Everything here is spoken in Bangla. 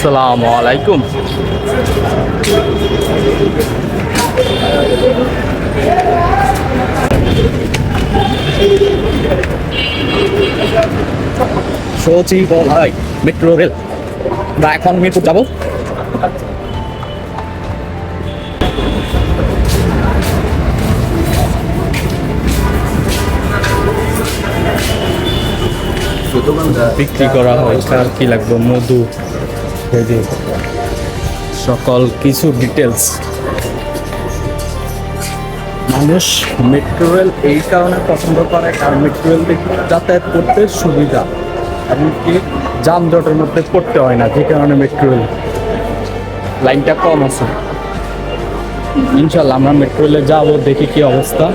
আসসালামু আলাইকুম। সচিবালয় মেট্রো রেল, আমরা এখন মিরপুর যাবো। বিক্রি করা হয় আর কি লাগবে, মধু, সকল কিছু ডিটেলস। মানুষ মেট্রো রেল এই কারণে পছন্দ করে, কারণ মেট্রো রেল থেকে যাতায়াত করতে সুবিধা, এমনকি যানজটের মধ্যে পড়তে হয় না, যে কারণে মেট্রো রেল লাইনটা কম আছে। ইনশাল্লাহ আমরা মেট্রো রেলে যাবো, দেখি কি অবস্থা।